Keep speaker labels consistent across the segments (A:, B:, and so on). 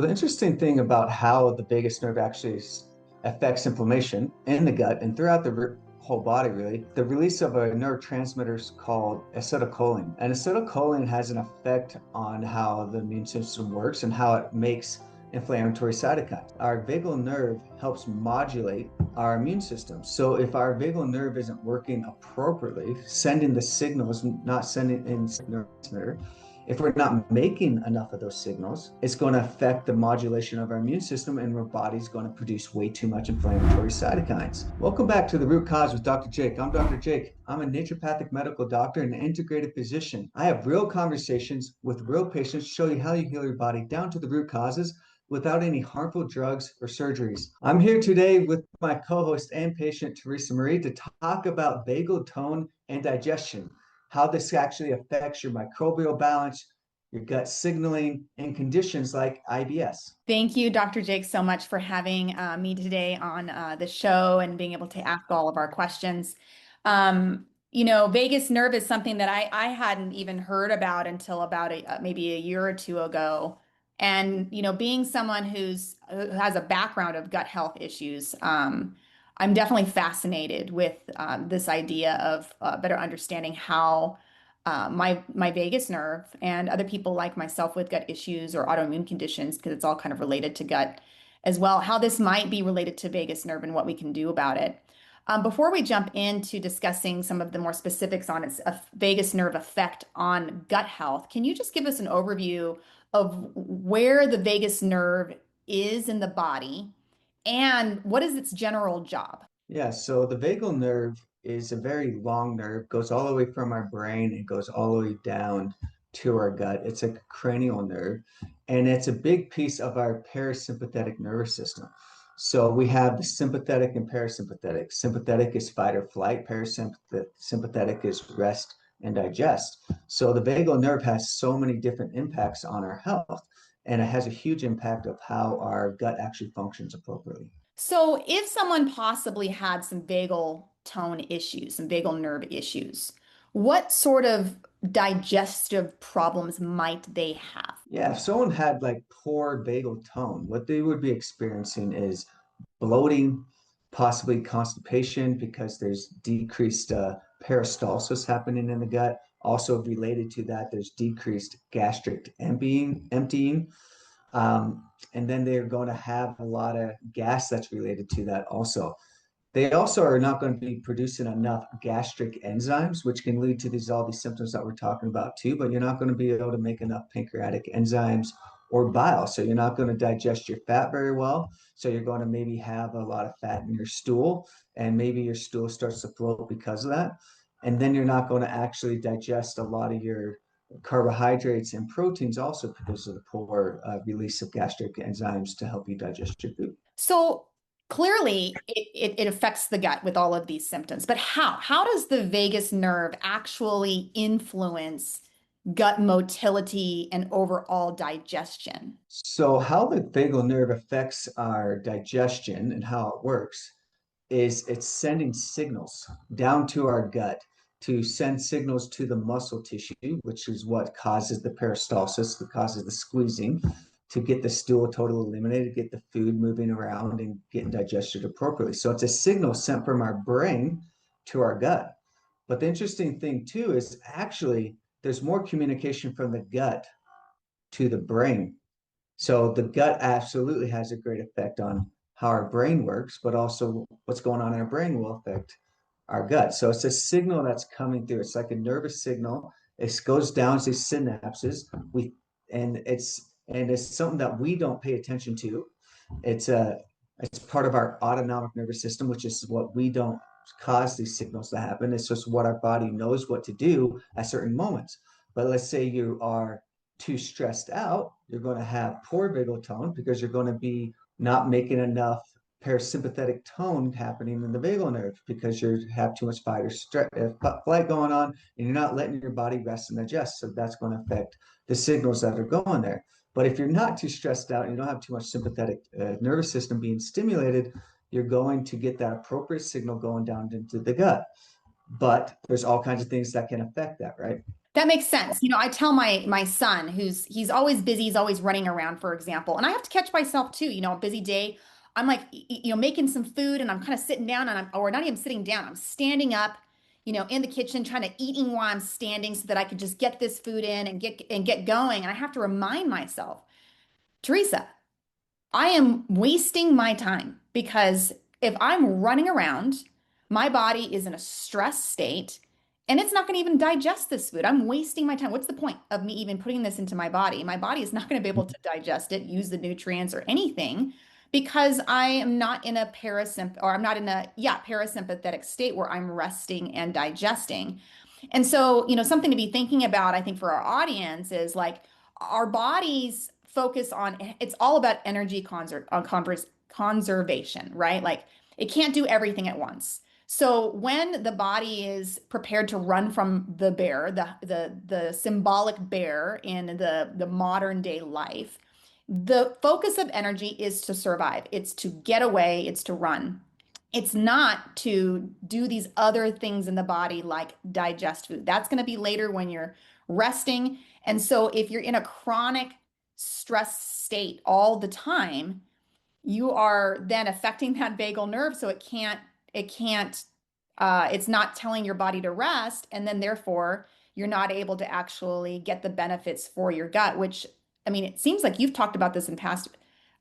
A: The interesting thing about how the vagus nerve actually affects inflammation in the gut and throughout the whole body, really, the release of a neurotransmitter called acetylcholine. And acetylcholine has an effect on how the immune system works and how it makes inflammatory cytokines. Our vagal nerve helps modulate our immune system. So if our vagal nerve isn't working appropriately, sending the signals, not sending in neurotransmitter, if we're not making enough of those signals, it's going to affect the modulation of our immune system and our body's going to produce way too much inflammatory cytokines. Welcome back to The Root Cause with Dr. Jake. I'm Dr. Jake. I'm a naturopathic medical doctor and an integrative physician. I have real conversations with real patients to show you how you heal your body down to the root causes without any harmful drugs or surgeries. I'm here today with my co-host and patient, Teresa Marie, to talk about vagal tone and digestion, how this actually affects your microbial balance, your gut signaling, and conditions like IBS.
B: Thank you, Dr. Jake, so much for having me today on the show and being able to ask all of our questions. Vagus nerve is something that I hadn't even heard about until about maybe a year or two ago. And, being someone who has a background of gut health issues, I'm definitely fascinated with this idea of better understanding how my vagus nerve and other people like myself with gut issues or autoimmune conditions, because it's all kind of related to gut as well, how this might be related to vagus nerve and what we can do about it. Before we jump into discussing some of the more specifics on its vagus nerve effect on gut health, can you just give us an overview of where the vagus nerve is in the body and what is its general job?
A: Yeah, so the vagal nerve is a very long nerve, goes all the way from our brain and goes all the way down to our gut. It's a cranial nerve, and it's a big piece of our parasympathetic nervous system. So we have the sympathetic and parasympathetic. Sympathetic is fight or flight, parasympathetic is rest and digest. So the vagal nerve has so many different impacts on our health, and it has a huge impact of how our gut actually functions appropriately.
B: So, if someone possibly had some vagal tone issues, some vagal nerve issues, what sort of digestive problems might they have?
A: Yeah, if someone had like poor vagal tone, what they would be experiencing is bloating, possibly constipation because there's decreased peristalsis happening in the gut. Also related to that, there's decreased gastric emptying. And then they're going to have a lot of gas that's related to that also. They also are not going to be producing enough gastric enzymes, which can lead to all these symptoms that we're talking about too, but you're not going to be able to make enough pancreatic enzymes or bile. So you're not going to digest your fat very well. So you're going to maybe have a lot of fat in your stool, and maybe your stool starts to float because of that. And then you're not going to actually digest a lot of your carbohydrates and proteins also because of the poor release of gastric enzymes to help you digest your food.
B: So, clearly, it affects the gut with all of these symptoms, but how? How does the vagus nerve actually influence gut motility and overall digestion?
A: So, how the vagal nerve affects our digestion and how it works is it's sending signals down to our gut to send signals to the muscle tissue, which is what causes the peristalsis, that causes the squeezing, to get the stool totally eliminated, get the food moving around and getting digested appropriately. So, it's a signal sent from our brain to our gut. But the interesting thing, too, is actually there's more communication from the gut to the brain. So the gut absolutely has a great effect on how our brain works, but also what's going on in our brain will affect our gut. So it's a signal that's coming through. It's like a nervous signal. It goes down to synapses. And it's something that we don't pay attention to. It's part of our autonomic nervous system, which is what we don't cause these signals to happen. It's just what our body knows what to do at certain moments. But let's say you are too stressed out, you're going to have poor vagal tone because you're going to be not making enough parasympathetic tone happening in the vagal nerve because you have too much fight or flight going on, and you're not letting your body rest and digest. So that's going to affect the signals that are going there. But if you're not too stressed out and you don't have too much sympathetic nervous system being stimulated, you're going to get that appropriate signal going down into the gut. But there's all kinds of things that can affect that, right?
B: That makes sense. I tell my son he's always busy, he's always running around, for example. And I have to catch myself too, a busy day. I'm like, making some food and I'm kind of sitting down and or not even sitting down. I'm standing up, in the kitchen trying to eating while I'm standing so that I could just get this food in and get going. And I have to remind myself, Teresa, I am wasting my time because if I'm running around, my body is in a stress state and it's not going to even digest this food. I'm wasting my time. What's the point of me even putting this into my body? My body is not going to be able to digest it, use the nutrients or anything because I am not in a parasympathetic state where I'm resting and digesting. And so, something to be thinking about, I think, for our audience is like our bodies focus on it's all about energy conservation, right? Like it can't do everything at once. So when the body is prepared to run from the bear, the symbolic bear in the modern day life, the focus of energy is to survive. It's to get away, it's to run. It's not to do these other things in the body like digest food. That's going to be later when you're resting. And so if you're in a chronic stress state all the time, you are then affecting that vagal nerve. So it's not telling your body to rest. And then therefore, you're not able to actually get the benefits for your gut, which, I mean, it seems like you've talked about this in past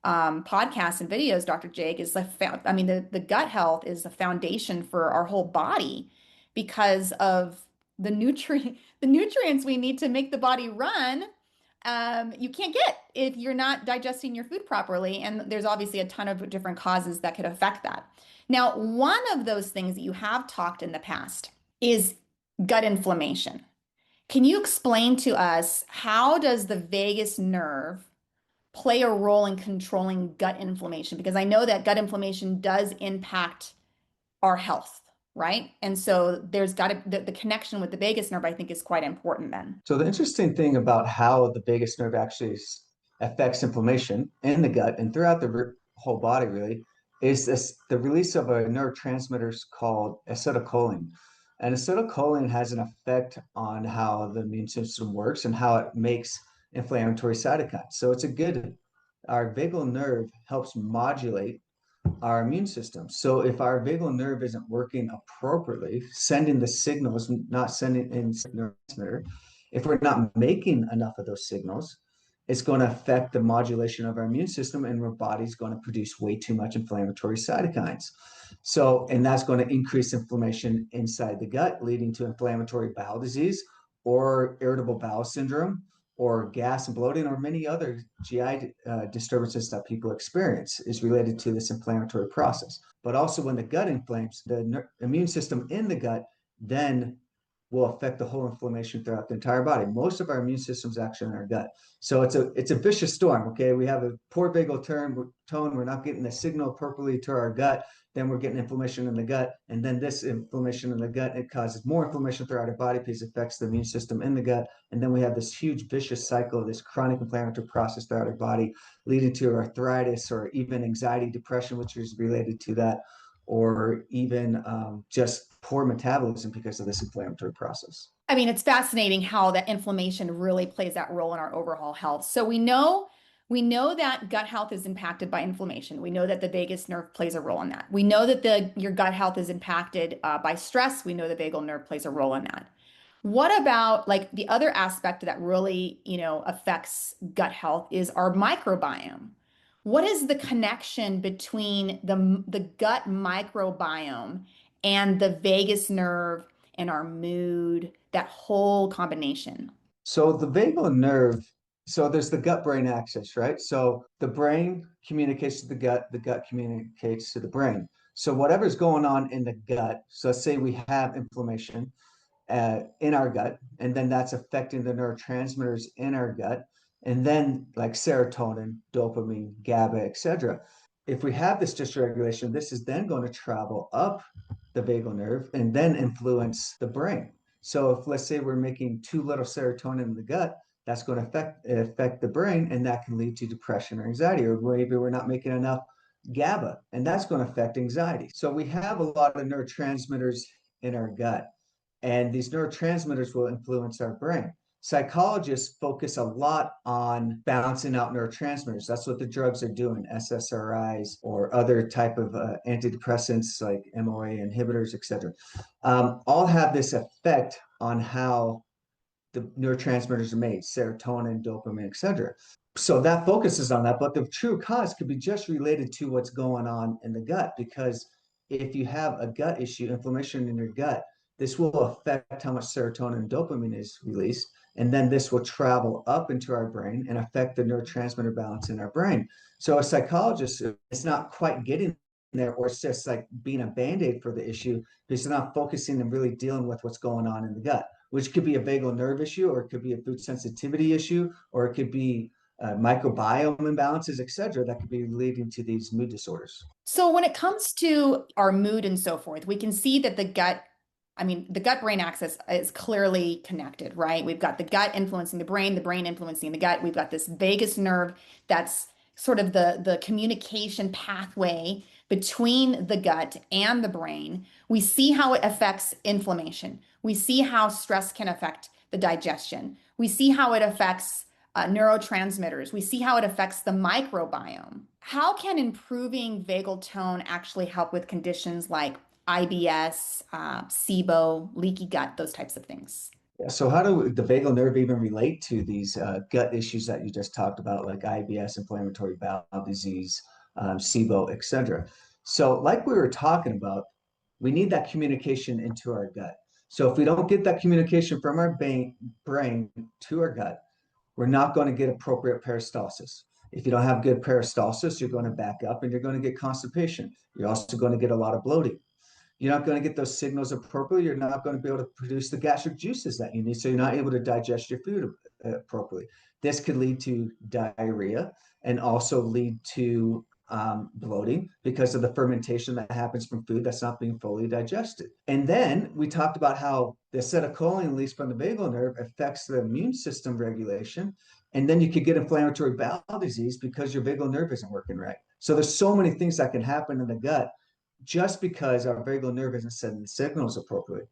B: podcasts and videos, Dr. Jake, is the gut health is the foundation for our whole body because of the nutrients we need to make the body run. You can't get if you're not digesting your food properly. And there's obviously a ton of different causes that could affect that. Now, one of those things that you have talked in the past is gut inflammation. Can you explain to us how does the vagus nerve play a role in controlling gut inflammation? Because I know that gut inflammation does impact our health, right? And so there's got to the connection with the vagus nerve, I think, is quite important then.
A: So the interesting thing about how the vagus nerve actually affects inflammation in the gut and throughout the whole body really is the release of a neurotransmitter called acetylcholine. And acetylcholine has an effect on how the immune system works and how it makes inflammatory cytokines. So our vagal nerve helps modulate our immune system. So if our vagal nerve isn't working appropriately, sending the signals, not sending in neurotransmitter, if we're not making enough of those signals, it's going to affect the modulation of our immune system and our body's going to produce way too much inflammatory cytokines. So, and that's going to increase inflammation inside the gut, leading to inflammatory bowel disease or irritable bowel syndrome or gas and bloating or many other GI disturbances that people experience is related to this inflammatory process. But also when the gut inflames, the immune system in the gut then will affect the whole inflammation throughout the entire body. Most of our immune system is actually in our gut. So it's a vicious storm. Okay. We have a poor vagal tone. We're not getting the signal appropriately to our gut. Then we're getting inflammation in the gut. And then this inflammation in the gut, it causes more inflammation throughout our body because it affects the immune system in the gut. And then we have this huge vicious cycle of this chronic inflammatory process throughout our body, leading to arthritis or even anxiety, depression, which is related to that, or even just poor metabolism because of this inflammatory process.
B: I mean, it's fascinating how that inflammation really plays that role in our overall health. So we know that gut health is impacted by inflammation. We know that the vagus nerve plays a role in that. We know that your gut health is impacted by stress. We know the vagal nerve plays a role in that. What about like the other aspect that really, affects gut health is our microbiome. What is the connection between the gut microbiome and the vagus nerve and our mood, that whole combination?
A: So the vagal nerve, so there's the gut-brain axis, right? So the brain communicates to the gut communicates to the brain. So whatever's going on in the gut, so let's say we have inflammation in our gut, and then that's affecting the neurotransmitters in our gut, and then like serotonin, dopamine, GABA, etc. If we have this dysregulation, this is then going to travel up the vagal nerve and then influence the brain. So if let's say we're making too little serotonin in the gut, that's going to affect the brain, and that can lead to depression or anxiety, or maybe we're not making enough GABA, and that's going to affect anxiety. So we have a lot of neurotransmitters in our gut. and these neurotransmitters will influence our brain. Psychologists focus a lot on balancing out neurotransmitters. That's what the drugs are doing, SSRIs or other type of antidepressants like MOA inhibitors, et cetera. All have this effect on how the neurotransmitters are made, serotonin, dopamine, et cetera. So that focuses on that, but the true cause could be just related to what's going on in the gut, because if you have a gut issue, inflammation in your gut, this will affect how much serotonin and dopamine is released. And then this will travel up into our brain and affect the neurotransmitter balance in our brain. So a psychologist is not quite getting there, or it's just like being a band-aid for the issue because they're not focusing and really dealing with what's going on in the gut, which could be a vagal nerve issue, or it could be a food sensitivity issue, or it could be microbiome imbalances, et cetera, that could be leading to these mood disorders.
B: So when it comes to our mood and so forth, we can see that the gut-brain axis is clearly connected, right? We've got the gut influencing the brain influencing the gut. We've got this vagus nerve that's sort of the communication pathway between the gut and the brain. We see how it affects inflammation. We see how stress can affect the digestion. We see how it affects neurotransmitters. We see how it affects the microbiome. How can improving vagal tone actually help with conditions like IBS, SIBO, leaky gut, those types of things?
A: So how do the vagal nerve even relate to these gut issues that you just talked about, like IBS, inflammatory bowel disease, SIBO, et cetera? So like we were talking about, we need that communication into our gut. So if we don't get that communication from our brain to our gut, we're not going to get appropriate peristalsis. If you don't have good peristalsis, you're going to back up and you're going to get constipation. You're also going to get a lot of bloating. You're not going to get those signals appropriately. You're not going to be able to produce the gastric juices that you need. So you're not able to digest your food appropriately. This could lead to diarrhea and also lead to bloating because of the fermentation that happens from food that's not being fully digested. And then we talked about how the acetylcholine released from the vagal nerve affects the immune system regulation. And then you could get inflammatory bowel disease because your vagal nerve isn't working right. So there's so many things that can happen in the gut just because our vagal nerve isn't sending signals appropriately.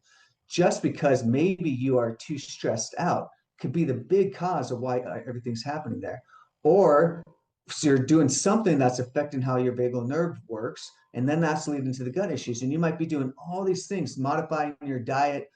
A: Just because maybe you are too stressed out could be the big cause of why everything's happening there. Or so you're doing something that's affecting how your vagal nerve works, and then that's leading to the gut issues. And you might be doing all these things, modifying your diet,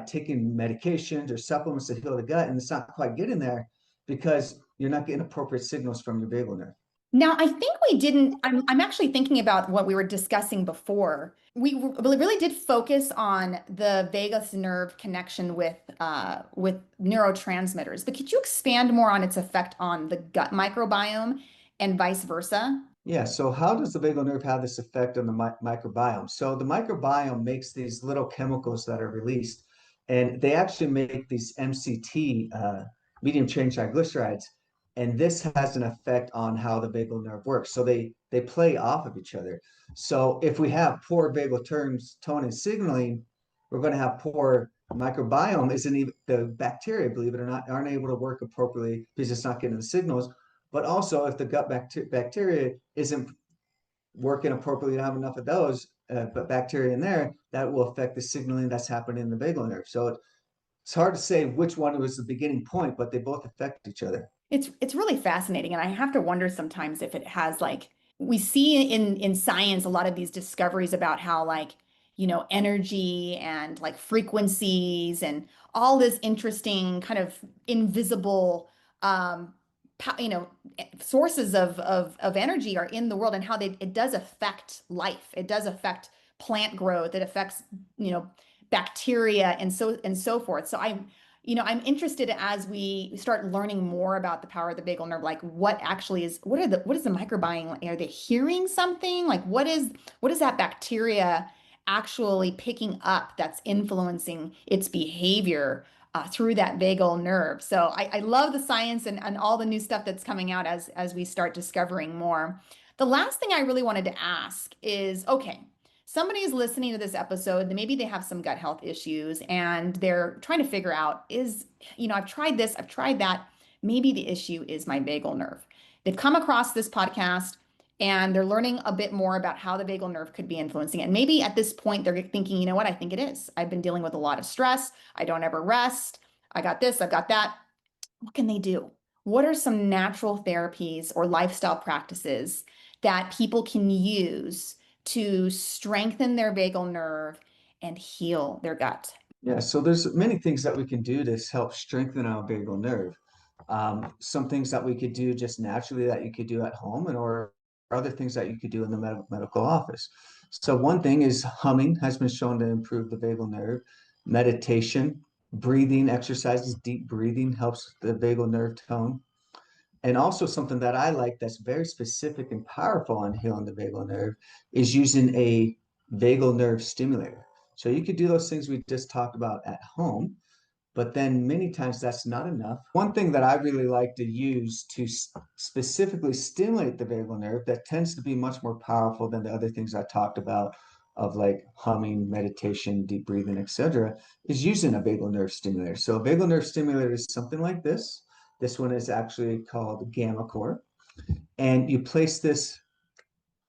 A: taking medications or supplements to heal the gut, and it's not quite getting there because you're not getting appropriate signals from your vagal nerve.
B: Now, I think we didn't. I'm actually thinking about what we were discussing before. We really did focus on the vagus nerve connection with neurotransmitters, but could you expand more on its effect on the gut microbiome and vice versa?
A: Yeah, so how does the vagal nerve have this effect on the microbiome? So the microbiome makes these little chemicals that are released, and they actually make these MCT, medium chain triglycerides, and this has an effect on how the vagal nerve works. So they play off of each other. So if we have poor vagal tone and signaling, we're going to have poor microbiome. Isn't even the bacteria, believe it or not, aren't able to work appropriately because it's not getting the signals. But also, if the gut bacteria isn't working appropriately, you don't have enough of those but bacteria in there, that will affect the signaling that's happening in the vagal nerve. So it's hard to say which one was the beginning point, but they both affect each other.
B: It's really fascinating, and I have to wonder sometimes if it has like we see in science a lot of these discoveries about how like energy and like frequencies and all this interesting kind of invisible you know sources of energy are in the world and how it does affect life. It does affect plant growth. It affects bacteria and so forth. So I'm interested as we start learning more about the power of the vagal nerve, like what actually is, what is the microbiome? Are they hearing something? Like what is that bacteria actually picking up that's influencing its behavior through that vagal nerve? So I love the science and all the new stuff that's coming out as we start discovering more. The last thing I really wanted to ask is, okay, somebody is listening to this episode, maybe they have some gut health issues and they're trying to figure out I've tried this, I've tried that. Maybe the issue is my vagal nerve. They've come across this podcast and they're learning a bit more about how the vagal nerve could be influencing it. And maybe at this point, they're thinking, you know what, I think it is. I've been dealing with a lot of stress. I don't ever rest. I got this, I've got that. What can they do? What are some natural therapies or lifestyle practices that people can use to strengthen their vagal nerve and heal their gut?
A: Yeah, so there's many things that we can do to help strengthen our vagal nerve. Some things that we could do just naturally that you could do at home, and or other things that you could do in the medical office. So one thing is humming has been shown to improve the vagal nerve. Meditation, breathing exercises, deep breathing helps the vagal nerve tone. And also something that I like that's very specific and powerful on healing the vagal nerve is using a vagal nerve stimulator. So you could do those things we just talked about at home, but then many times that's not enough. One thing that I really like to use to specifically stimulate the vagal nerve that tends to be much more powerful than the other things I talked about of like humming, meditation, deep breathing, etc., is using a vagal nerve stimulator. So a vagal nerve stimulator is something like this. This one is actually called gamma core. And you place this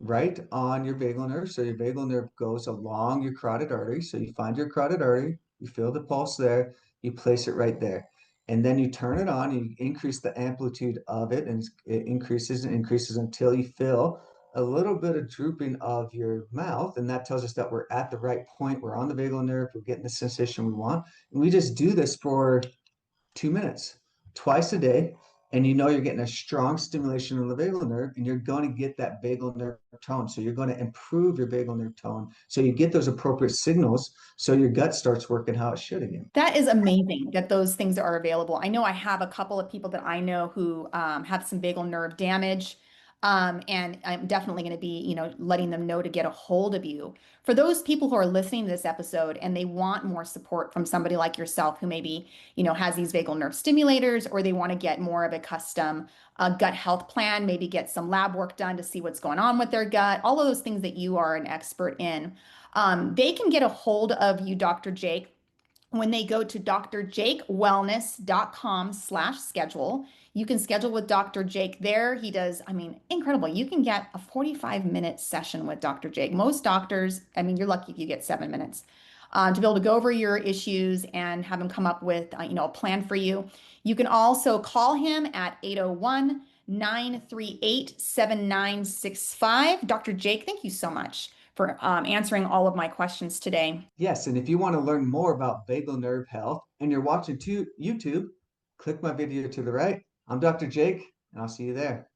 A: right on your vagal nerve. So your vagal nerve goes along your carotid artery. So you find your carotid artery, you feel the pulse there, you place it right there. And then you turn it on, you increase the amplitude of it, and it increases and increases until you feel a little bit of drooping of your mouth. And that tells us that we're at the right point. We're on the vagal nerve, we're getting the sensation we want. And we just do this for 2 minutes, twice a day, and you know you're getting a strong stimulation of the vagal nerve, and you're going to get that vagal nerve tone. So you're going to improve your vagal nerve tone. So you get those appropriate signals, so your gut starts working how it should again.
B: That is amazing that those things are available. I know I have a couple of people that I know who have some vagal nerve damage. And I'm definitely going to be, letting them know to get a hold of you. For those people who are listening to this episode and they want more support from somebody like yourself who maybe, has these vagal nerve stimulators, or they want to get more of a custom gut health plan, maybe get some lab work done to see what's going on with their gut, all of those things that you are an expert in, they can get a hold of you, Dr. Jake, when they go to drjakewellness.com/schedule. You can schedule with Dr. Jake there. He does, incredible. You can get a 45-minute session with Dr. Jake. Most doctors, you're lucky if you get 7 minutes to be able to go over your issues and have him come up with, a plan for you. You can also call him at 801-938-7965. Dr. Jake, thank you so much for answering all of my questions today.
A: Yes, and if you want to learn more about vagal nerve health and you're watching YouTube, click my video to the right. I'm Dr. Jake, and I'll see you there.